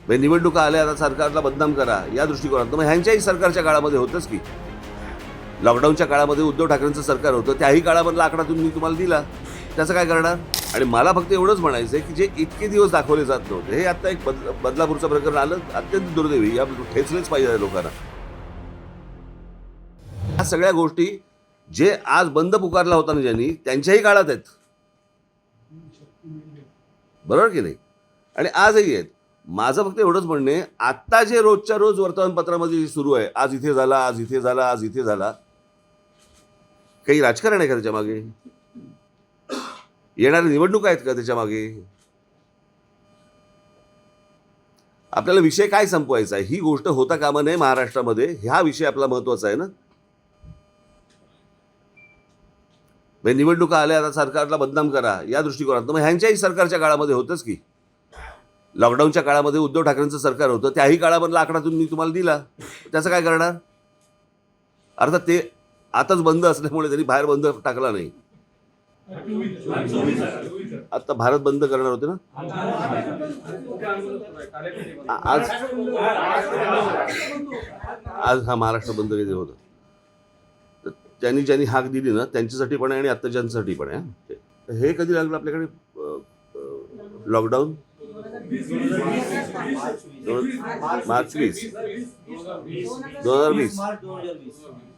म्हणजे निवडणुका आल्या आता सरकारला बदनाम करा या दृष्टिकोनात मग ह्यांच्याही सरकारच्या काळामध्ये होतंच की लॉकडाऊनच्या काळामध्ये उद्धव ठाकरेंचं सरकार होतं त्याही काळामधला आकडा तुम्ही तुम्हाला दिला त्याचं काय करणार. आणि मला फक्त एवढंच म्हणायचं आहे की जे इतके दिवस दाखवले जात नव्हते हे आता एक बदलापूरचं प्रकरण आलं अत्यंत दुर्दैवी या ठेचलेच पाहिजे लोकांना. या सगळ्या गोष्टी जे आज बंद पुकारला होता ना ज्यांनी त्यांच्याही काळात आहेत बरोबर की नाही. आणि आजही आहेत. माझं फक्त एवढंच म्हणणं आहे आत्ता जे रोजच्या रोज वर्तमानपत्रामध्ये सुरू आहे आज इथे झाला आज इथे झाला आज इथे झाला काही राजकारण आहे का त्याच्या मागे येणाऱ्या निवडणुका आहेत का त्याच्या मागे आपल्याला विषय काय संपवायचा आहे ही गोष्ट होता कामा नये महाराष्ट्रामध्ये हा विषय आपला महत्वाचा आहे ना. म्हणजे निवडणुका आल्या आता सरकारला बदनाम करा या दृष्टिकोनात मग ह्यांच्याही सरकारच्या काळामध्ये होतंच की लॉकडाऊनच्या काळामध्ये उद्धव ठाकरेंचं सरकार होतं त्याही काळामधला आकडा तुम्ही तुम्हाला दिला त्याचं काय करणार. अर्थात ते आताच बंद असल्यामुळे त्यांनी बाहेर बंद टाकला नाही. आता भारत बंद करणार होते ना आज आज हा महाराष्ट्र बंद केलं होतं तर त्यांनी ज्यांनी हाक दिली ना त्यांच्यासाठी पण आहे आणि आता ज्यांच्यासाठी पण आहे. हे कधी लागलं आपल्याकडे लॉकडाऊन मार्च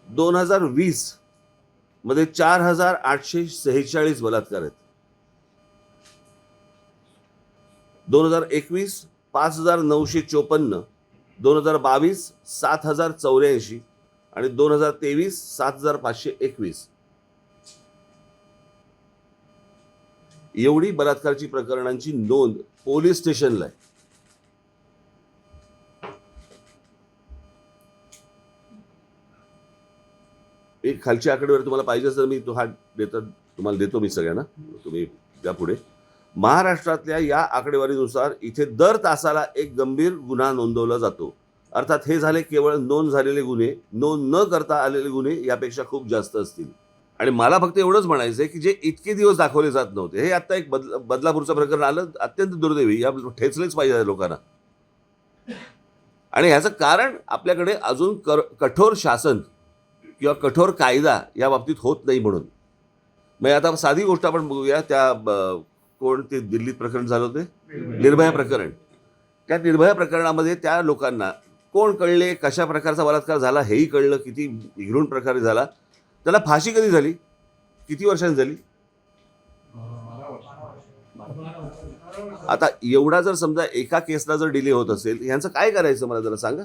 2020 मध्ये 4846 बलात्कार आहेत. 2021 5954 2022 7084 आणि 2023 7521 एवढी बलात्कारची प्रकरणांची नोंद पोलीस स्टेशनला आहे. एक खालची आकडेवारी तुम्हाला पाहिजे असेल मी तुम्हाला देतो मी सगळ्यांना तुम्ही त्या पुढे. महाराष्ट्रातल्या या आकडेवारीनुसार इथे दर तासाला एक गंभीर गुन्हा नोंदवला जातो. अर्थात हे झाले केवळ नोंद झालेले गुन्हे नोंद न करता आलेले गुन्हे यापेक्षा खूप जास्त असतील. आणि मला फक्त एवढंच म्हणायचं आहे की जे इतके दिवस दाखवले जात नव्हते हे आता एक बदलापूरचं प्रकरण आलं अत्यंत दुर्दैवी या ठेचलेच पाहिजे लोकांना. आणि ह्याचं कारण आपल्याकडे अजून कठोर शासन किंवा कठोर कायदा या बाबतीत होत नाही म्हणून. मग आता साधी गोष्ट आपण बघूया त्या कोण ते दिल्लीत प्रकरण झालं होते निर्भया प्रकरण. त्या निर्भया प्रकरणामध्ये त्या लोकांना कोण कळले कशा प्रकारचा बलात्कार झाला हेही कळलं किती निघृण प्रकारे झाला. त्याला फाशी कधी झाली किती वर्षांनी झाली. आता एवढा जर समजा एका केसला जर डिले होत असेल ह्यांचं काय करायचं मला जरा सांगा.